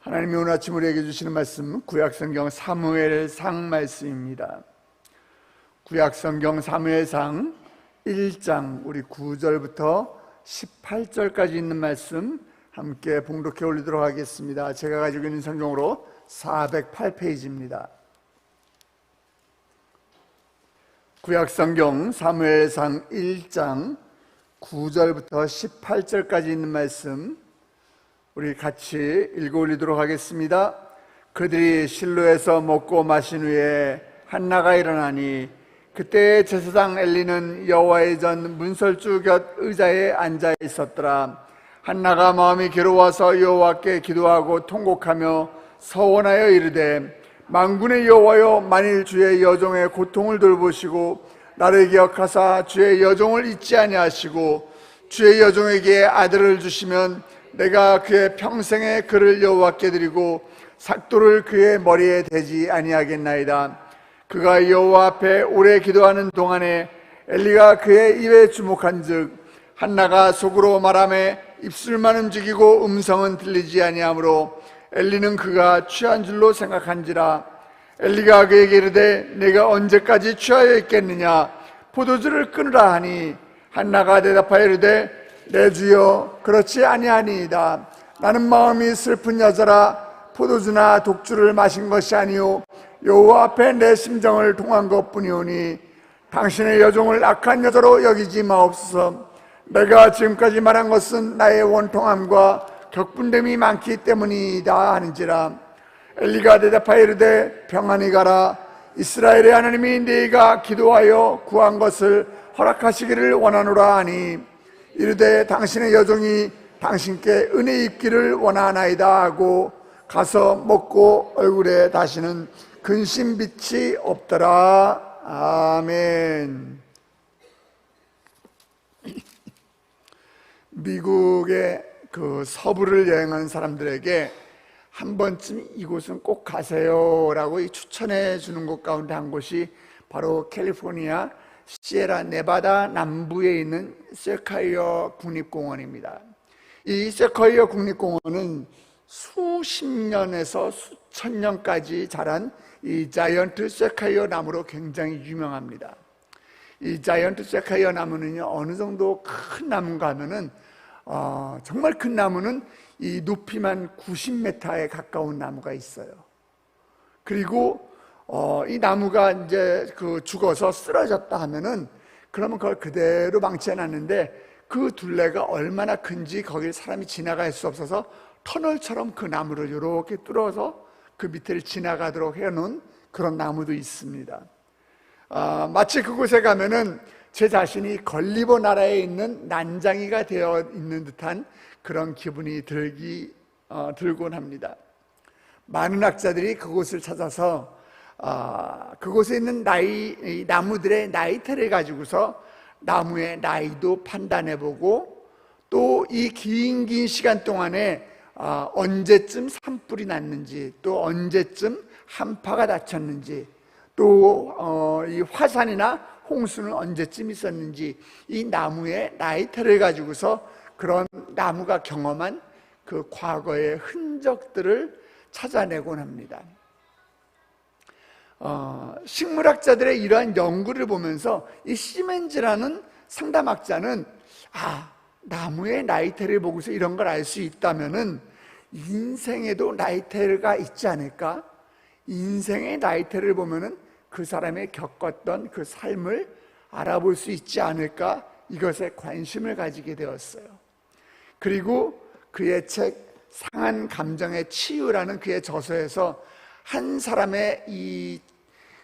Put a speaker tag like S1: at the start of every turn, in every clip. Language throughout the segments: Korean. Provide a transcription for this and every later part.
S1: 하나님이 오늘 아침 우리에게 주시는 말씀 구약성경 사무엘상 말씀입니다. 구약성경 사무엘상 1장 우리 9절부터 18절까지 있는 말씀 함께 봉독해 올리도록 하겠습니다. 제가 가지고 있는 성경으로 408페이지입니다. 구약성경 사무엘상 1장 9절부터 18절까지 있는 말씀 우리 같이 읽어 올리도록 하겠습니다. 그들이 실로에서 먹고 마신 후에 한나가 일어나니 그때 제사장 엘리는 여호와의 전 문설주 곁 의자에 앉아 있었더라. 한나가 마음이 괴로워서 여호와께 기도하고 통곡하며 서원하여 이르되 만군의 여호와여, 만일 주의 여종의 고통을 돌보시고 나를 기억하사 주의 여종을 잊지 아니하시고 주의 여종에게 아들을 주시면 내가 그의 평생에 그를 여호와께 드리고 삭도를 그의 머리에 대지 아니하겠나이다. 그가 여호와 앞에 오래 기도하는 동안에 엘리가 그의 입에 주목한즉 한나가 속으로 말하며 입술만 움직이고 음성은 들리지 아니하므로 엘리는 그가 취한 줄로 생각한지라. 엘리가 그에게 이르되 내가 언제까지 취하여 있겠느냐, 포도주를 끊으라 하니 한나가 대답하여 이르되 내 주여, 그렇지 아니하니이다. 나는 마음이 슬픈 여자라 포도주나 독주를 마신 것이 아니오 여호와 앞에 내 심정을 통한 것뿐이오니 당신의 여종을 악한 여자로 여기지 마옵소서. 내가 지금까지 말한 것은 나의 원통함과 격분됨이 많기 때문이다 하는지라. 엘리가 대답하여 이르되 평안히 가라. 이스라엘의 하나님이 네가 기도하여 구한 것을 허락하시기를 원하노라 하니 이르되 당신의 여종이 당신께 은혜 입기를 원하나이다 하고 가서 먹고 얼굴에 다시는 근심빛이 없더라. 아멘. 미국의 그 서부를 여행하는 사람들에게 한 번쯤 이곳은 꼭 가세요라고 추천해 주는 곳 가운데 한 곳이 바로 캘리포니아 시에라 네바다 남부에 있는 세콰이어 국립공원입니다. 이 세콰이어 국립공원은 수십 년에서 수천 년까지 자란 이 자이언트 세콰이어 나무로 굉장히 유명합니다. 이 자이언트 세콰이어 나무는요, 어느 정도 큰 나무인가 하면은 정말 큰 나무는 이 높이만 90m에 가까운 나무가 있어요. 그리고 이 나무가 이제 죽어서 쓰러졌다 하면은 그러면 그걸 그대로 방치해 놨는데 그 둘레가 얼마나 큰지 거길 사람이 지나갈 수 없어서 터널처럼 그 나무를 이렇게 뚫어서 그 밑을 지나가도록 해놓은 그런 나무도 있습니다. 마치 그곳에 가면은 제 자신이 걸리버 나라에 있는 난장이가 되어 있는 듯한 그런 기분이 들곤 합니다. 많은 학자들이 그곳을 찾아서 그곳에 있는 나무들의 나이테를 가지고서 나무의 나이도 판단해보고 또 이 긴 시간 동안에 언제쯤 산불이 났는지 또 언제쯤 한파가 닥쳤는지 또 이 화산이나 홍수는 언제쯤 있었는지 이 나무의 나이테를 가지고서 그런 나무가 경험한 그 과거의 흔적들을 찾아내곤 합니다. 식물학자들의 이러한 연구를 보면서 이 시멘즈라는 상담학자는 나무의 나이테를 보고서 이런 걸 알 수 있다면은 인생에도 나이테가 있지 않을까? 인생의 나이테를 보면은 그 사람이 겪었던 그 삶을 알아볼 수 있지 않을까? 이것에 관심을 가지게 되었어요. 그리고 그의 책 상한 감정의 치유라는 그의 저서에서 한 사람의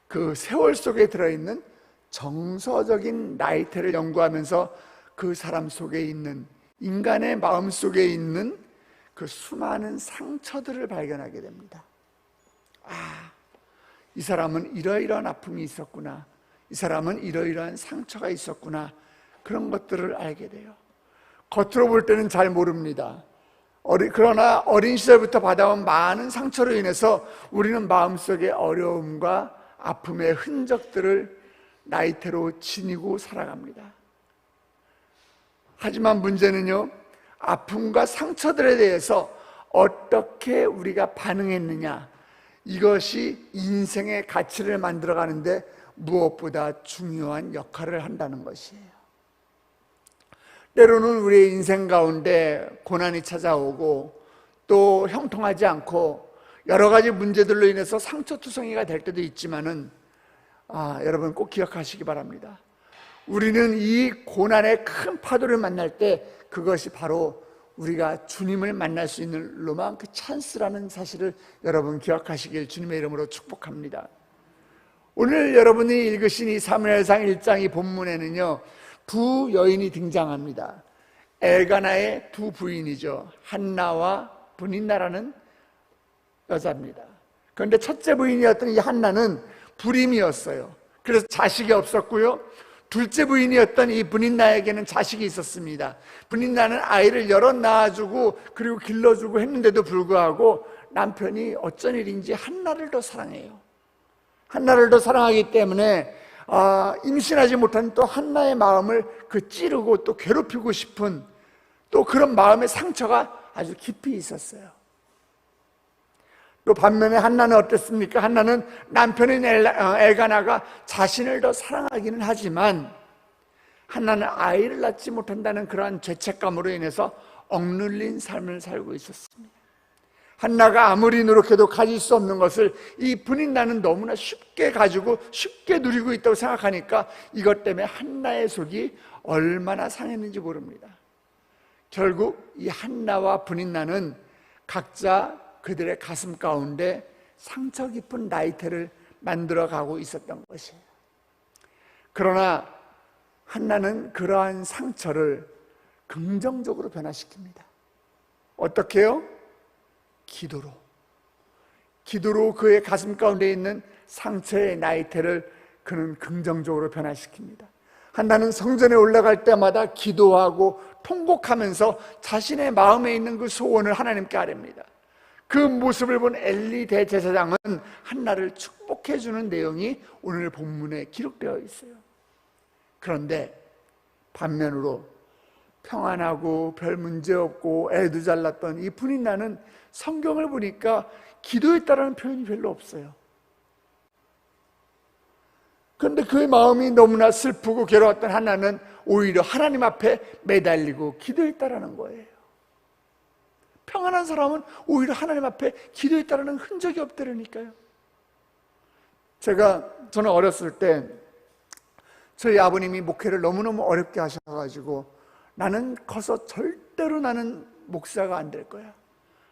S1: 그 세월 속에 들어있는 정서적인 나이테를 연구하면서 그 사람 속에 있는 인간의 마음 속에 있는 그 수많은 상처들을 발견하게 됩니다. 이 사람은 이러이러한 아픔이 있었구나. 이 사람은 이러이러한 상처가 있었구나. 그런 것들을 알게 돼요. 겉으로 볼 때는 잘 모릅니다. 그러나 어린 시절부터 받아온 많은 상처로 인해서 우리는 마음속에 어려움과 아픔의 흔적들을 나이테로 지니고 살아갑니다. 하지만 문제는요, 아픔과 상처들에 대해서 어떻게 우리가 반응했느냐, 이것이 인생의 가치를 만들어가는데 무엇보다 중요한 역할을 한다는 것이에요. 때로는 우리의 인생 가운데 고난이 찾아오고 또 형통하지 않고 여러 가지 문제들로 인해서 상처투성이가 될 때도 있지만은 여러분 꼭 기억하시기 바랍니다. 우리는 이 고난의 큰 파도를 만날 때 그것이 바로 우리가 주님을 만날 수 있는 로망, 그 찬스라는 사실을 여러분 기억하시길 주님의 이름으로 축복합니다. 오늘 여러분이 읽으신 이 사무엘상 1장 이 본문에는요, 두 여인이 등장합니다. 엘가나의 두 부인이죠. 한나와 브닌나라는 여자입니다. 그런데 첫째 부인이었던 이 한나는 불임이었어요. 그래서 자식이 없었고요, 둘째 부인이었던 이 브닌나에게는 자식이 있었습니다. 브닌나는 아이를 여럿 낳아주고 그리고 길러주고 했는데도 불구하고 남편이 어쩐 일인지 한나를 더 사랑해요. 한나를 더 사랑하기 때문에 임신하지 못한 또 한나의 마음을 찌르고 또 괴롭히고 싶은 또 그런 마음의 상처가 아주 깊이 있었어요. 또 반면에 한나는 어땠습니까? 한나는 남편인 엘가나가 자신을 더 사랑하기는 하지만 한나는 아이를 낳지 못한다는 그러한 죄책감으로 인해서 억눌린 삶을 살고 있었습니다. 한나가 아무리 노력해도 가질 수 없는 것을 이 브닌나는 너무나 쉽게 가지고 쉽게 누리고 있다고 생각하니까 이것 때문에 한나의 속이 얼마나 상했는지 모릅니다. 결국 이 한나와 브닌나는 각자 그들의 가슴 가운데 상처 깊은 나이테를 만들어가고 있었던 것이에요. 그러나 한나는 그러한 상처를 긍정적으로 변화시킵니다. 어떻게요? 기도로 그의 가슴 가운데 있는 상처의 나이테를 그는 긍정적으로 변화시킵니다. 한나는 성전에 올라갈 때마다 기도하고 통곡하면서 자신의 마음에 있는 그 소원을 하나님께 아뢰입니다. 그 모습을 본 엘리 대제사장은 한나를 축복해 주는 내용이 오늘 본문에 기록되어 있어요. 그런데 반면으로 평안하고 별 문제 없고 애도 잘 낳던 이 브닌나는 성경을 보니까 기도했다라는 표현이 별로 없어요. 그런데 그의 마음이 너무나 슬프고 괴로웠던 한나는 오히려 하나님 앞에 매달리고 기도했다라는 거예요. 평안한 사람은 오히려 하나님 앞에 기도했다라는 흔적이 없다라니까요. 저는 어렸을 때 저희 아버님이 목회를 너무너무 어렵게 하셔가지고 나는 커서 절대로 나는 목사가 안 될 거야.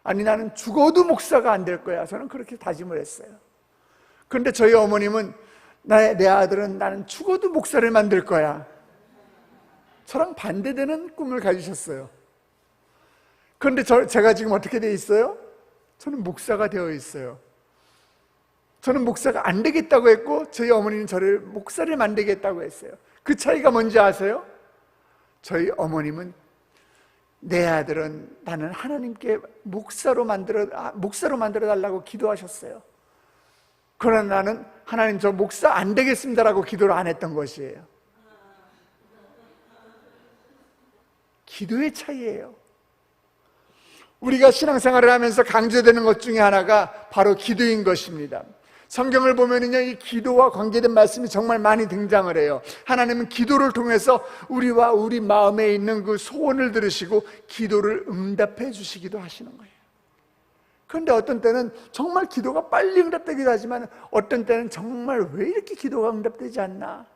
S1: 아니 나는 죽어도 목사가 안 될 거야. 저는 그렇게 다짐을 했어요. 그런데 저희 어머님은 내 아들은 나는 죽어도 목사를 만들 거야. 저랑 반대되는 꿈을 가지셨어요. 그런데 제가 지금 어떻게 되어 있어요? 저는 목사가 되어 있어요. 저는 목사가 안 되겠다고 했고 저희 어머니는 저를 목사를 만들겠다고 했어요. 그 차이가 뭔지 아세요? 저희 어머님은 내 아들은 나는 하나님께 목사로 만들어 달라고 기도하셨어요. 그러나 나는 하나님 저 목사 안 되겠습니다라고 기도를 안 했던 것이에요. 기도의 차이예요. 우리가 신앙생활을 하면서 강조되는 것 중에 하나가 바로 기도인 것입니다. 성경을 보면은요, 이 기도와 관계된 말씀이 정말 많이 등장을 해요. 하나님은 기도를 통해서 우리와 우리 마음에 있는 그 소원을 들으시고 기도를 응답해 주시기도 하시는 거예요. 그런데 어떤 때는 정말 기도가 빨리 응답되기도 하지만 어떤 때는 정말 왜 이렇게 기도가 응답되지 않나?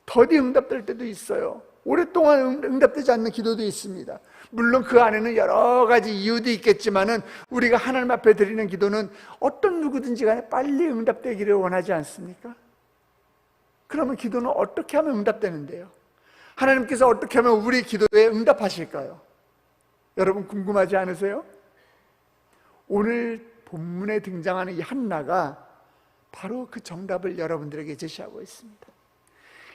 S1: 더디 응답될 때도 있어요. 오랫동안 응답되지 않는 기도도 있습니다. 물론 그 안에는 여러 가지 이유도 있겠지만은 우리가 하나님 앞에 드리는 기도는 어떤 누구든지 간에 빨리 응답되기를 원하지 않습니까? 그러면 기도는 어떻게 하면 응답되는데요? 하나님께서 어떻게 하면 우리 기도에 응답하실까요? 여러분 궁금하지 않으세요? 오늘 본문에 등장하는 이 한나가 바로 그 정답을 여러분들에게 제시하고 있습니다.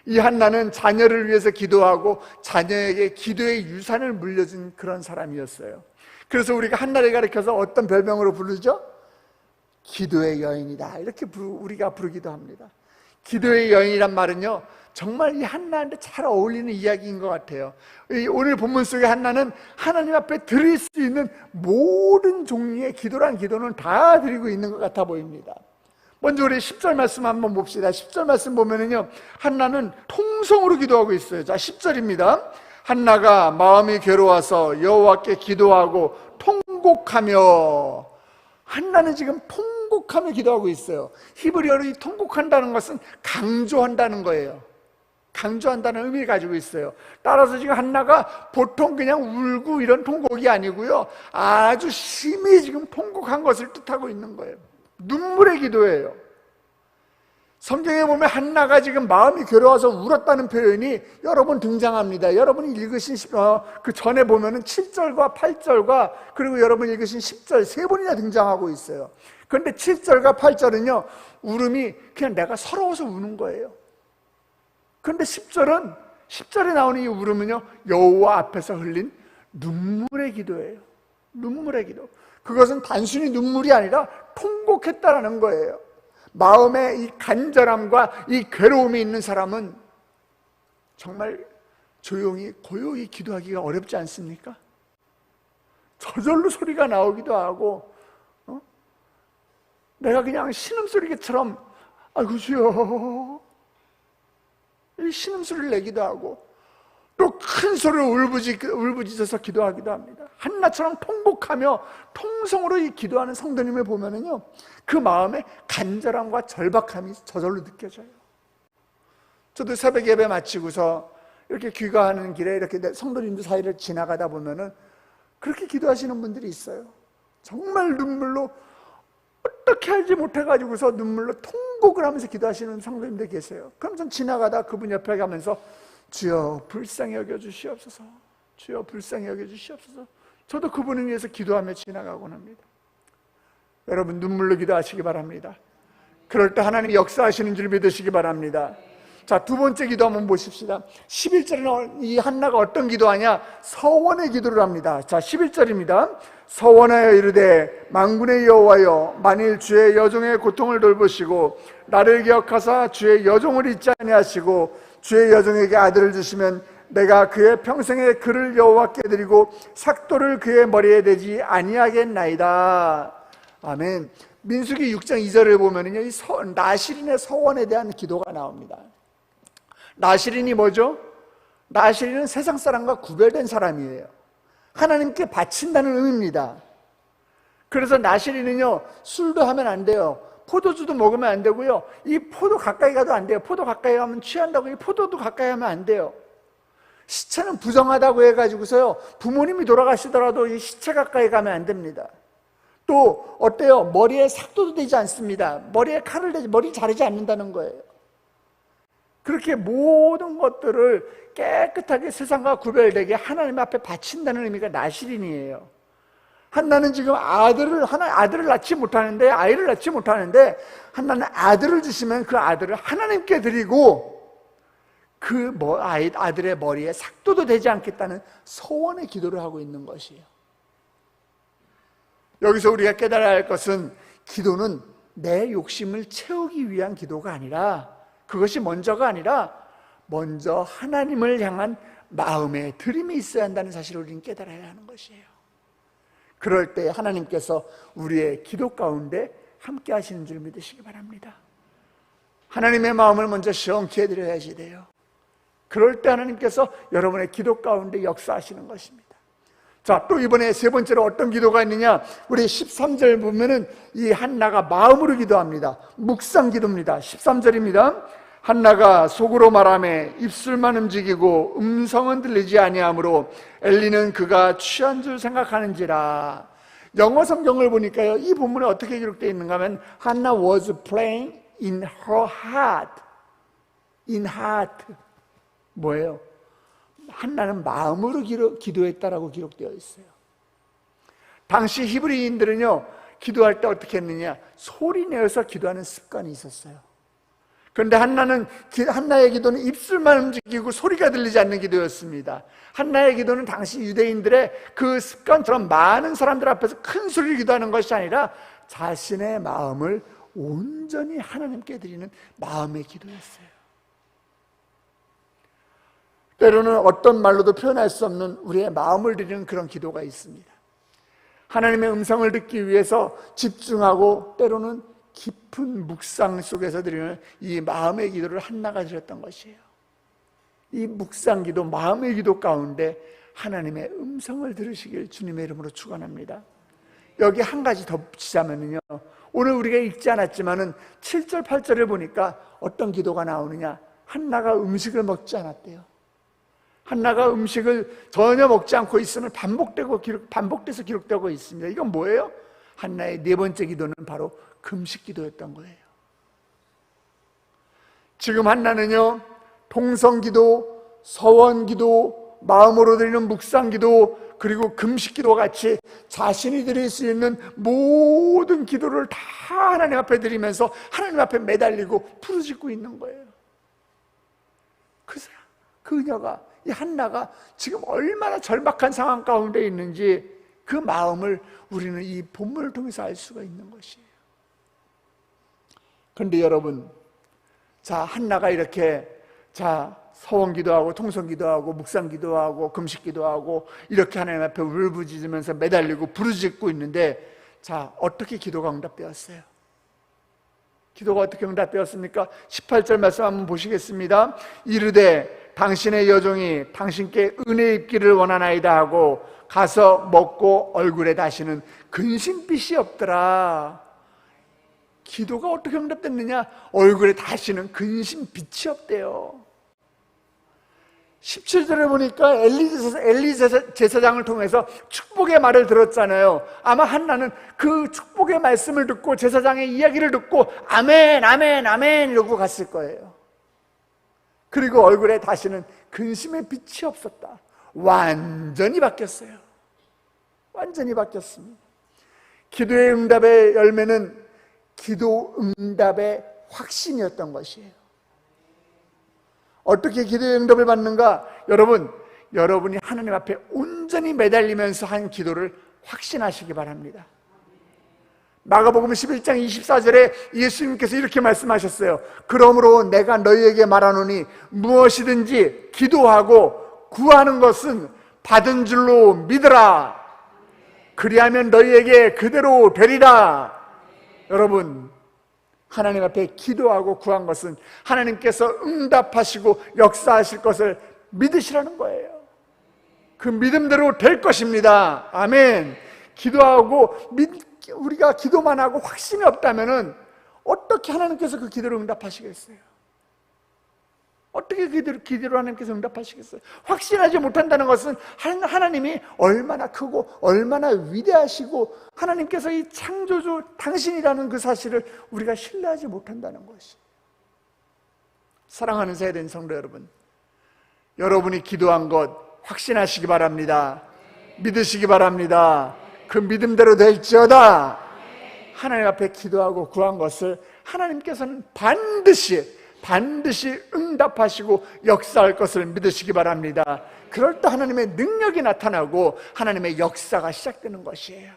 S1: 이 한나는 자녀를 위해서 기도하고 자녀에게 기도의 유산을 물려준 그런 사람이었어요. 그래서 우리가 한나를 가리켜서 어떤 별명으로 부르죠? 기도의 여인이다, 이렇게 우리가 부르기도 합니다. 기도의 여인이란 말은요, 정말 이 한나한테 잘 어울리는 이야기인 것 같아요. 오늘 본문 속의 한나는 하나님 앞에 드릴 수 있는 모든 종류의 기도란 기도는 다 드리고 있는 것 같아 보입니다. 먼저 우리 10절 말씀 한번 봅시다. 10절 말씀 보면은요, 한나는 통성으로 기도하고 있어요. 자, 10절입니다. 한나가 마음이 괴로워서 여호와께 기도하고 통곡하며. 한나는 지금 통곡하며 기도하고 있어요. 히브리어로 이 통곡한다는 것은 강조한다는 거예요. 강조한다는 의미를 가지고 있어요. 따라서 지금 한나가 보통 그냥 울고 이런 통곡이 아니고요, 아주 심히 지금 통곡한 것을 뜻하고 있는 거예요. 눈물의 기도예요. 성경에 보면 한나가 지금 마음이 괴로워서 울었다는 표현이 여러 번 등장합니다. 여러분이 읽으신 그 전에 보면은 7절과 8절과 그리고 여러분이 읽으신 10절 세 번이나 등장하고 있어요. 그런데 7절과 8절은요, 울음이 그냥 내가 서러워서 우는 거예요. 그런데 10절에 나오는 이 울음은요, 여호와 앞에서 흘린 눈물의 기도예요. 눈물의 기도. 그것은 단순히 눈물이 아니라 통곡했다라는 거예요. 마음에 이 간절함과 이 괴로움이 있는 사람은 정말 조용히 고요히 기도하기가 어렵지 않습니까? 저절로 소리가 나오기도 하고, 내가 그냥 신음소리처럼 아이고 주여, 이 신음소리를 내기도 하고, 또 큰 소리로 울부짖어서 기도하기도 합니다. 한나처럼 통곡하며 통성으로 이 기도하는 성도님을 보면은요, 그 마음에 간절함과 절박함이 저절로 느껴져요. 저도 새벽 예배 마치고서 이렇게 귀가하는 길에 이렇게 성도님들 사이를 지나가다 보면은 그렇게 기도하시는 분들이 있어요. 정말 눈물로 어떻게 알지 못해가지고서 눈물로 통곡을 하면서 기도하시는 성도님들 계세요. 그럼 전 지나가다 그분 옆에 가면서 주여 불쌍히 여겨주시옵소서, 주여 불쌍히 여겨주시옵소서. 저도 그분을 위해서 기도하며 지나가곤 합니다. 여러분, 눈물로 기도하시기 바랍니다. 그럴 때 하나님이 역사하시는 줄 믿으시기 바랍니다. 자, 두 번째 기도 한번 보십시다. 11절에는 이 한나가 어떤 기도하냐? 서원의 기도를 합니다. 자, 11절입니다. 서원하여 이르되 만군의 여호와여, 만일 주의 여종의 고통을 돌보시고 나를 기억하사 주의 여종을 잊지 아니하시고 주의 여종에게 아들을 주시면 내가 그의 평생의 그를 여호와께 드리고 삭도를 그의 머리에 대지 아니하겠나이다. 아멘. 민수기 6장 2절을 보면은요, 이 나실인의 서원에 대한 기도가 나옵니다. 나실인이 뭐죠? 나실인은 세상 사람과 구별된 사람이에요. 하나님께 바친다는 의미입니다. 그래서 나실인은요, 술도 하면 안 돼요. 포도주도 먹으면 안 되고요, 이 포도 가까이 가도 안 돼요. 포도 가까이 가면 취한다고 이 포도도 가까이 하면 안 돼요. 시체는 부정하다고 해가지고서요, 부모님이 돌아가시더라도 이 시체 가까이 가면 안 됩니다. 또 어때요? 머리에 삭도도 되지 않습니다. 머리에 칼을 대지, 머리 자르지 않는다는 거예요. 그렇게 모든 것들을 깨끗하게 세상과 구별되게 하나님 앞에 바친다는 의미가 나실인이에요. 한나는 지금 아들을 낳지 못하는데, 아이를 낳지 못하는데, 한나는 아들을 주시면 그 아들을 하나님께 드리고 그 아들의 머리에 삭도도 되지 않겠다는 서원의 기도를 하고 있는 것이에요. 여기서 우리가 깨달아야 할 것은, 기도는 내 욕심을 채우기 위한 기도가 아니라, 그것이 먼저가 아니라 먼저 하나님을 향한 마음의 드림이 있어야 한다는 사실을 우리는 깨달아야 하는 것이에요. 그럴 때 하나님께서 우리의 기도 가운데 함께 하시는 줄 믿으시기 바랍니다. 하나님의 마음을 먼저 시원케 해드려야지 돼요. 그럴 때 하나님께서 여러분의 기도 가운데 역사하시는 것입니다. 자, 또 이번에 세 번째로 어떤 기도가 있느냐? 우리 13절 보면은 이 한나가 마음으로 기도합니다. 묵상 기도입니다. 13절입니다. 한나가 속으로 말하며 입술만 움직이고 음성은 들리지 아니하므로 엘리는 그가 취한 줄 생각하는지라. 영어 성경을 보니까요, 이 본문에 어떻게 기록되어 있는가 하면 Hannah was praying in her heart. in heart 뭐예요? 한나는 마음으로 기도했다라고 기록되어 있어요. 당시 히브리인들은요, 기도할 때 어떻게 했느냐? 소리 내어서 기도하는 습관이 있었어요. 그런데 한나의 기도는 입술만 움직이고 소리가 들리지 않는 기도였습니다. 한나의 기도는 당시 유대인들의 그 습관처럼 많은 사람들 앞에서 큰 소리를 기도하는 것이 아니라 자신의 마음을 온전히 하나님께 드리는 마음의 기도였어요. 때로는 어떤 말로도 표현할 수 없는 우리의 마음을 드리는 그런 기도가 있습니다. 하나님의 음성을 듣기 위해서 집중하고 때로는 깊은 묵상 속에서 드리는 이 마음의 기도를 한나가 드렸던 것이에요. 이 묵상 기도, 마음의 기도 가운데 하나님의 음성을 들으시길 주님의 이름으로 축원합니다. 여기 한 가지 덧붙이자면요, 오늘 우리가 읽지 않았지만은 7절 8절을 보니까 어떤 기도가 나오느냐, 한나가 음식을 먹지 않았대요. 한나가 음식을 전혀 먹지 않고 있으면 반복돼서 기록되고 있습니다. 이건 뭐예요? 한나의 네 번째 기도는 바로 금식 기도였던 거예요. 지금 한나는요, 통성기도, 서원기도, 마음으로 드리는 묵상기도, 그리고 금식기도와 같이 자신이 드릴 수 있는 모든 기도를 다 하나님 앞에 드리면서 하나님 앞에 매달리고 부르짖고 있는 거예요. 그녀가, 이 한나가 지금 얼마나 절박한 상황 가운데 있는지 그 마음을 우리는 이 본문을 통해서 알 수가 있는 것이에요. 그런데 여러분, 자, 한나가 이렇게 서원기도하고 통성기도하고 묵상기도하고 금식기도하고 이렇게 하나님 앞에 울부짖으면서 매달리고 부르짖고 있는데, 자, 어떻게 기도가 응답되었어요? 기도가 어떻게 응답되었습니까? 18절 말씀 한번 보시겠습니다. 이르되 당신의 여종이 당신께 은혜 입기를 원하나이다 하고 가서 먹고 얼굴에 다시는 근심빛이 없더라. 기도가 어떻게 응답됐느냐? 얼굴에 다시는 근심빛이 없대요. 17절에 보니까 엘리 제사장을 통해서 축복의 말을 들었잖아요. 아마 한나는 그 축복의 말씀을 듣고 제사장의 이야기를 듣고 아멘 아멘 아멘 이러고 갔을 거예요. 그리고 얼굴에 다시는 근심의 빛이 없었다. 완전히 바뀌었어요. 완전히 바뀌었습니다. 기도의 응답의 열매는 기도 응답의 확신이었던 것이에요. 어떻게 기도의 응답을 받는가? 여러분이 하나님 앞에 온전히 매달리면서 한 기도를 확신하시기 바랍니다. 마가복음 11장 24절에 예수님께서 이렇게 말씀하셨어요. 그러므로 내가 너희에게 말하노니 무엇이든지 기도하고 구하는 것은 받은 줄로 믿으라. 그리하면 너희에게 그대로 되리라. 여러분, 하나님 앞에 기도하고 구한 것은 하나님께서 응답하시고 역사하실 것을 믿으시라는 거예요. 그 믿음대로 될 것입니다. 아멘. 기도하고 우리가 기도만 하고 확신이 없다면은 어떻게 하나님께서 그 기도를 응답하시겠어요? 어떻게 기도를 하나님께서 응답하시겠어요? 확신하지 못한다는 것은 하나님이 얼마나 크고 얼마나 위대하시고 하나님께서 이 창조주 당신이라는 그 사실을 우리가 신뢰하지 못한다는 것이. 사랑하는 세대인 성도 여러분, 여러분이 기도한 것 확신하시기 바랍니다. 믿으시기 바랍니다. 그 믿음대로 될지어다. 하나님 앞에 기도하고 구한 것을 하나님께서는 반드시 응답하시고 역사할 것을 믿으시기 바랍니다. 그럴 때 하나님의 능력이 나타나고 하나님의 역사가 시작되는 것이에요.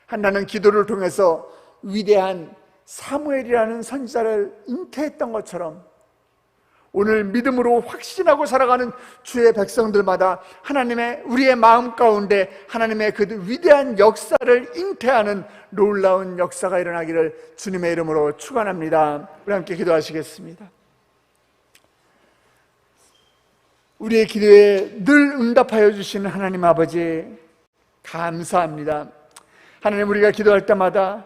S1: 한나는 기도를 통해서 위대한 사무엘이라는 선지자를 잉태했던 것처럼 오늘 믿음으로 확신하고 살아가는 주의 백성들마다 우리의 마음 가운데 하나님의 그 위대한 역사를 잉태하는 놀라운 역사가 일어나기를 주님의 이름으로 축원합니다. 우리 함께 기도하시겠습니다. 우리의 기도에 늘 응답하여 주시는 하나님 아버지, 감사합니다. 하나님, 우리가 기도할 때마다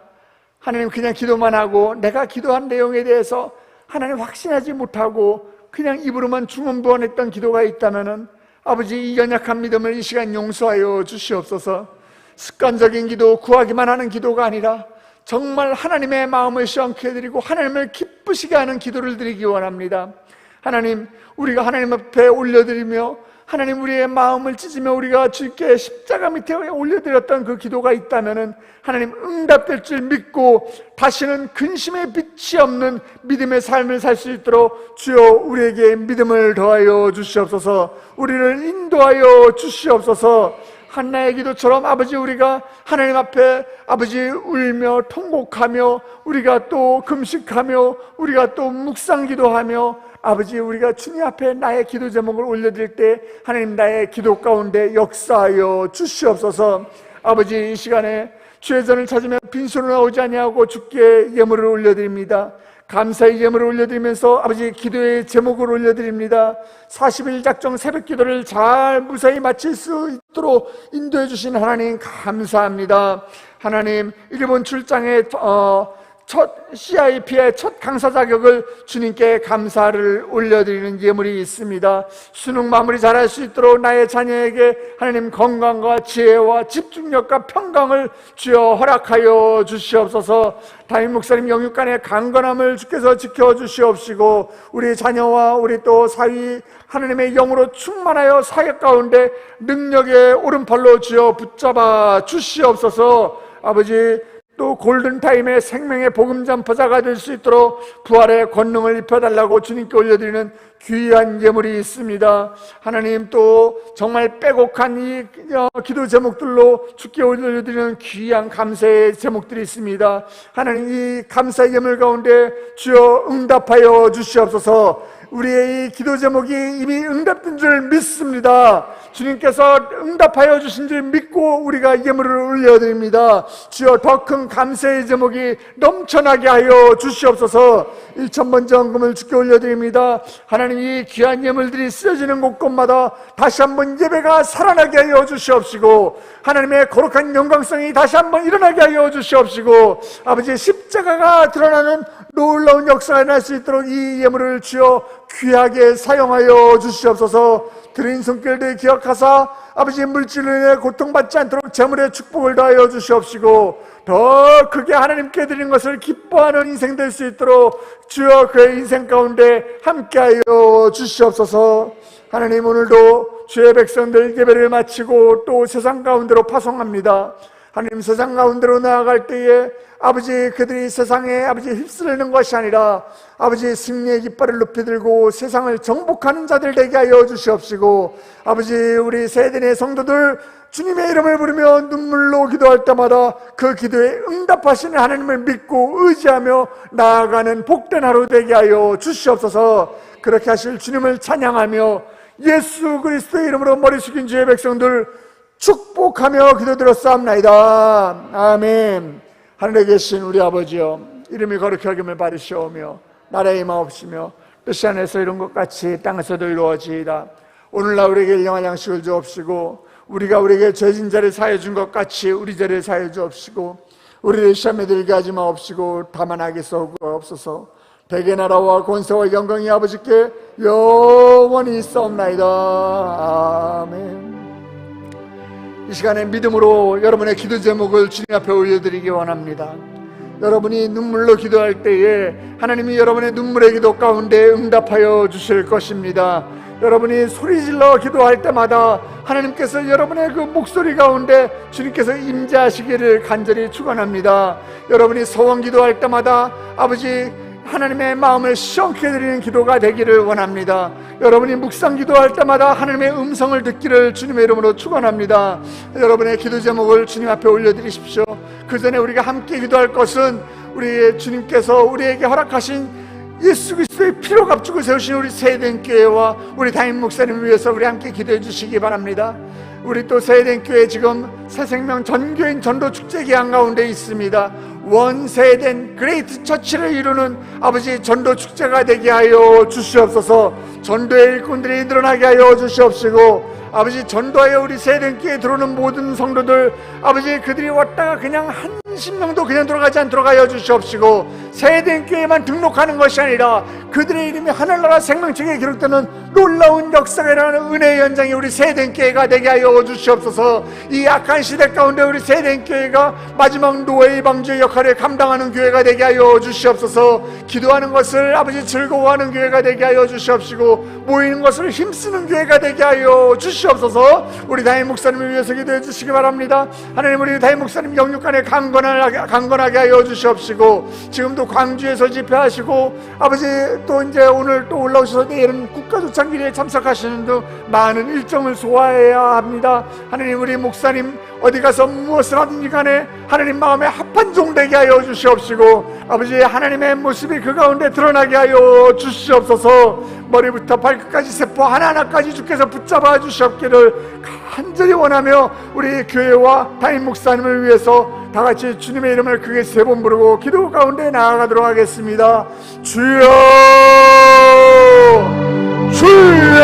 S1: 하나님 그냥 기도만 하고 내가 기도한 내용에 대해서 하나님 확신하지 못하고 그냥 입으로만 중언부언했던 기도가 있다면은 아버지, 이 연약한 믿음을 이 시간 용서하여 주시옵소서. 습관적인 기도, 구하기만 하는 기도가 아니라 정말 하나님의 마음을 시원케 해드리고 하나님을 기쁘시게 하는 기도를 드리기 원합니다. 하나님, 우리가 하나님 앞에 올려드리며 하나님 우리의 마음을 찢으며 우리가 주께 십자가 밑에 올려드렸던 그 기도가 있다면은 하나님 응답될 줄 믿고 다시는 근심의 빛이 없는 믿음의 삶을 살 수 있도록 주여 우리에게 믿음을 더하여 주시옵소서. 우리를 인도하여 주시옵소서. 한나의 기도처럼 아버지, 우리가 하나님 앞에 아버지 울며 통곡하며 우리가 또 금식하며 우리가 또 묵상기도하며 아버지, 우리가 주님 앞에 나의 기도 제목을 올려드릴 때 하나님 나의 기도 가운데 역사하여 주시옵소서. 아버지, 이 시간에 주의 전을 찾으며 빈손으로 나오지 아니하고 주께 예물을 올려드립니다. 감사의 예물을 올려드리면서 아버지 기도의 제목을 올려드립니다. 40일 작정 새벽 기도를 잘 무사히 마칠 수 있도록 인도해 주신 하나님 감사합니다. 하나님, 일본 출장의 첫 CIP의 첫 강사 자격을 주님께 감사를 올려드리는 예물이 있습니다. 수능 마무리 잘할 수 있도록 나의 자녀에게 하나님 건강과 지혜와 집중력과 평강을 주여 허락하여 주시옵소서. 담임 목사님 영육간의 강건함을 주께서 지켜주시옵시고, 우리 자녀와 우리 또 사위 하나님의 영으로 충만하여 사역 가운데 능력의 오른팔로 주여 붙잡아 주시옵소서. 아버지, 또 골든타임의 생명의 복음 전파자가 될 수 있도록 부활의 권능을 입혀달라고 주님께 올려드리는 귀한 예물이 있습니다. 하나님, 또 정말 빼곡한 이 기도 제목들로 주께 올려드리는 귀한 감사의 제목들이 있습니다. 하나님, 이 감사의 예물 가운데 주여 응답하여 주시옵소서. 우리의 이 기도 제목이 이미 응답된 줄 믿습니다. 주님께서 응답하여 주신 줄 믿고 우리가 예물을 올려드립니다. 주여, 더 큰 감사의 제목이 넘쳐나게 하여 주시옵소서. 1,000번 전금을 주께 올려드립니다. 하나님, 이 귀한 예물들이 쓰여지는 곳곳마다 다시 한번 예배가 살아나게 하여 주시옵시고, 하나님의 거룩한 영광성이 다시 한번 일어나게 하여 주시옵시고, 아버지, 십자가가 드러나는 놀라운 역사가 날 수 있도록 이 예물을 주여 귀하게 사용하여 주시옵소서. 드린 손길들 기억하사 아버지, 물질로 인해 고통받지 않도록 재물의 축복을 더하여 주시옵시고, 더 크게 하나님께 드린 것을 기뻐하는 인생 될 수 있도록 주여 그의 인생 가운데 함께하여 주시옵소서. 하나님, 오늘도 주의 백성들 예배를 마치고 또 세상 가운데로 파송합니다. 하나님, 세상 가운데로 나아갈 때에 아버지, 그들이 세상에 아버지 휩쓸리는 것이 아니라 아버지 승리의 깃발을 높이 들고 세상을 정복하는 자들 되게 하여 주시옵시고, 아버지, 우리 세대의 성도들 주님의 이름을 부르며 눈물로 기도할 때마다 그 기도에 응답하시는 하나님을 믿고 의지하며 나아가는 복된 하루 되게 하여 주시옵소서. 그렇게 하실 주님을 찬양하며 예수 그리스도의 이름으로 머리 숙인 주의 백성들 축복하며 기도드렸사옵나이다. 아멘. 하늘에 계신 우리 아버지여, 이름이 거룩히 여김을 받으시오며 나라의 임하옵시며 뜻이 하늘에서 이룬 것 같이 땅에서도 이루어지이다. 오늘날 우리에게 일용할 양식을 주옵시고, 우리가 우리에게 죄진 자를 사해 준 것 같이 우리 죄를 사해 주옵시고, 우리를 시험에 들게 하지 마옵시고 다만 악에서 구하옵소서. 대개 나라와 권세와 영광이 아버지께 영원히 있사옵나이다. 아멘. 이 시간에 믿음으로 여러분의 기도 제목을 주님 앞에 올려드리기 원합니다. 여러분이 눈물로 기도할 때에 하나님이 여러분의 눈물의 기도 가운데 응답하여 주실 것입니다. 여러분이 소리질러 기도할 때마다 하나님께서 여러분의 그 목소리 가운데 주님께서 임재하시기를 간절히 축원합니다. 여러분이 서원 기도할 때마다 아버지 하나님의 마음을 시원케 드리는 기도가 되기를 원합니다. 여러분이 묵상 기도할 때마다 하나님의 음성을 듣기를 주님의 이름으로 축원합니다. 여러분의 기도 제목을 주님 앞에 올려드리십시오. 그 전에 우리가 함께 기도할 것은 우리 주님께서 우리에게 허락하신 예수 그리스도의 피로 값주고 세우신 우리 세대교회와 우리 담임 목사님을 위해서 우리 함께 기도해 주시기 바랍니다. 우리 또 세대교회 지금 새생명 전교인 전도축제 기간 가운데 있습니다. 원세된 그레이트 처치를 이루는 아버지 전도축제가 되게 하여 주시옵소서. 전도의 일꾼들이 늘어나게 하여 주시옵시고, 아버지 전도하여 우리 세대교회에 들어오는 모든 성도들 아버지 그들이 왔다가 그냥 한 10명도 그냥 들어가지 않도록 하여 주시옵시고, 세대교회만 등록하는 것이 아니라 그들의 이름이 하늘나라 생명책에 기록되는 놀라운 역사가 일어나는 은혜의 현장이 우리 세대교회가 되게 하여 주시옵소서. 이 악한 시대 가운데 우리 세대교회가 마지막 노예의 방주의 역할을 감당하는 교회가 되게 하여 주시옵소서. 기도하는 것을 아버지 즐거워하는 교회가 되게 하여 주시옵시고, 모이는 것을 힘쓰는 교회가 되게 하여 주시옵소서. 우리 담임 목사님을 위해서 기도해 주시기 바랍니다. 하나님, 우리 담임 목사님 영육간에 강건하게 하여 주시옵시고, 지금도 광주에서 집회하시고 아버지 또 이제 오늘 또 올라오셔서 내일은 국가조창기리에 참석하시는 등 많은 일정을 소화해야 합니다. 하나님, 우리 목사님 어디 가서 무엇을 하든지 간에 하나님 마음에 합한 종 되게 하여 주시옵시고, 아버지 하나님의 모습이 그 가운데 드러나게 하여 주시옵소서. 머리부터 발끝까지 세포 하나하나까지 주께서 붙잡아 주시옵기를 간절히 원하며, 우리 교회와 담임 목사님을 위해서 다 같이 주님의 이름을 크게 세 번 부르고 기도 가운데 나아가도록 하겠습니다. 주여, 주여,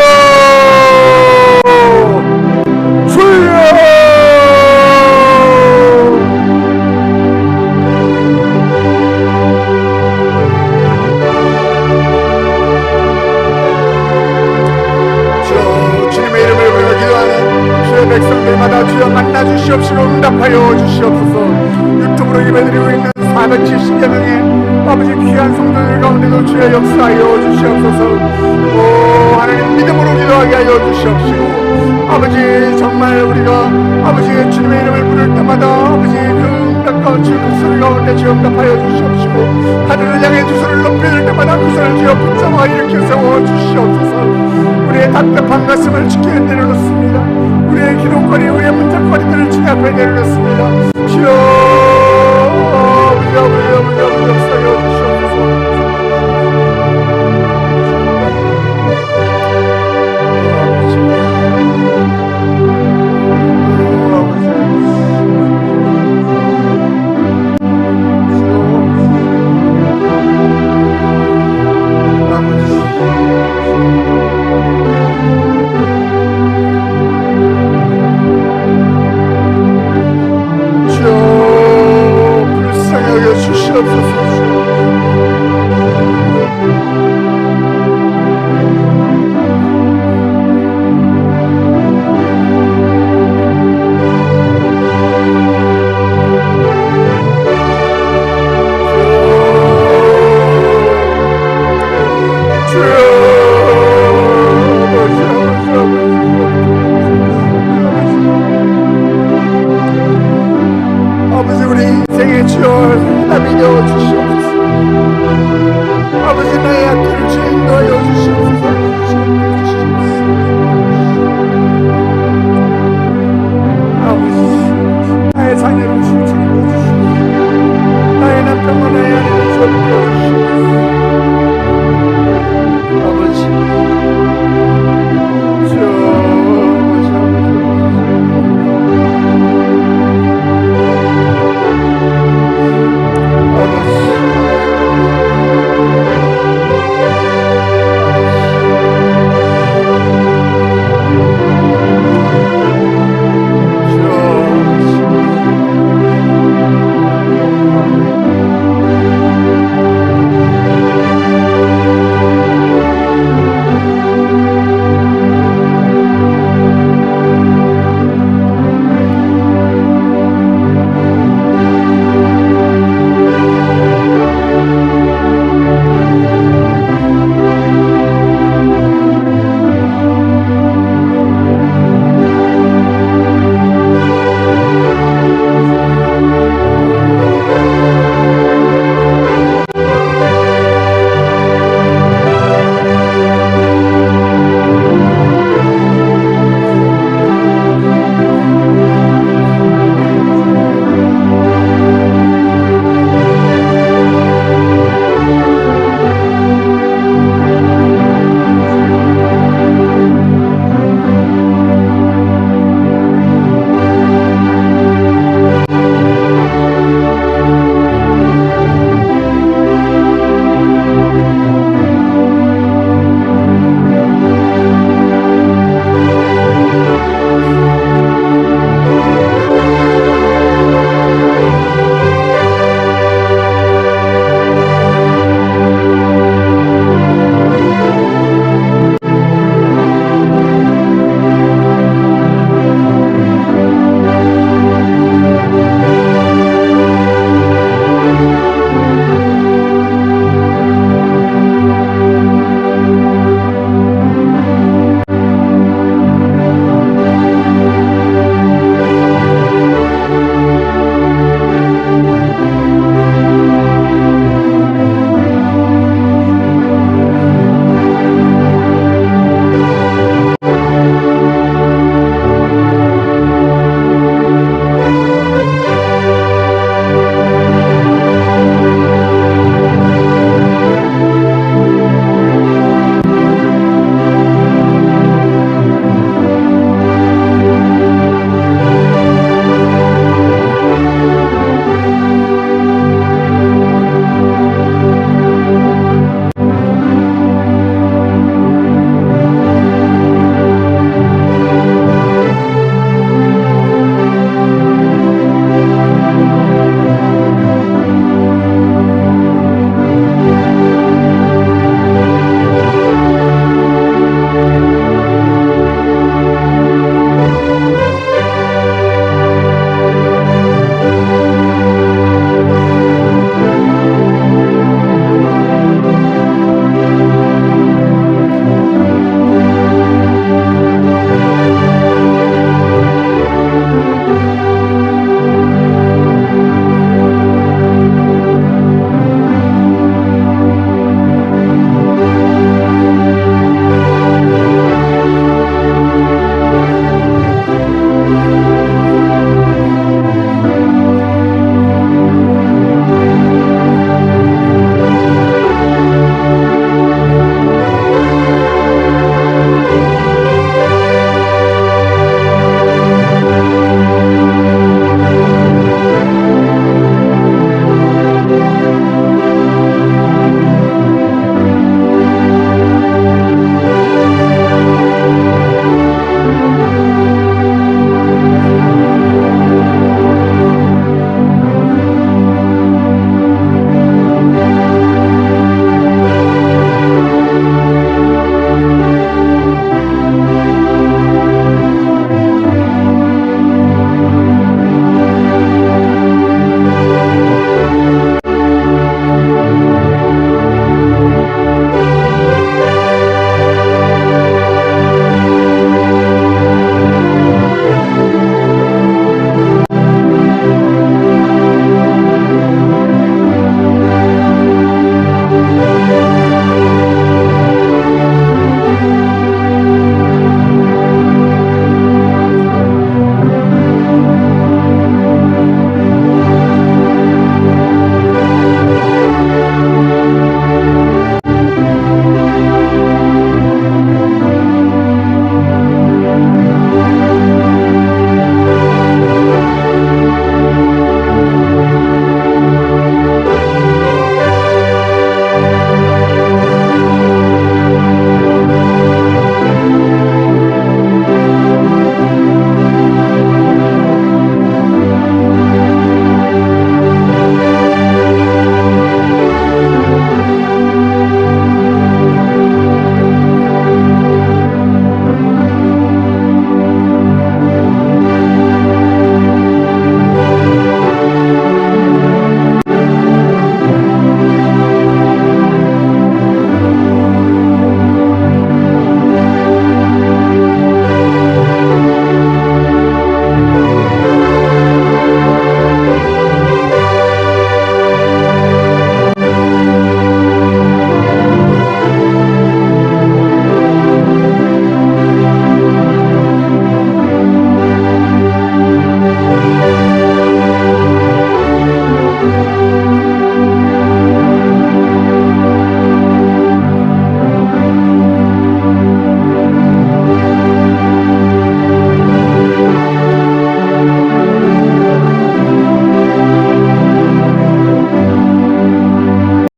S1: 주여. 백성들마다 주여 만나 주시옵시고 응답하여 주시옵소서. 유튜브로 예배드리고 있는 470여 명의 아버지 귀한 성도들 가운데도 주여 역사하여 주시옵소서. 오 하나님, 믿음으로 기도하게 하여 주시옵시고, 아버지 정말 우리가 아버지의 주님의 이름을 부를 때마다 아버지 그 응답과 주의 그 소리 가운데 주여 응답하여 주시옵시고, 하늘을 향해 두 손을 높여들 때마다 그 손을 주여 붙잡아 일으켜 세워 주시옵소서. 우리의 답답한 가슴을 주께 내려놓습니다. 우리의 기도거리, 우리의 문자거리들을 주님 앞에 내려놓습니다. 주여,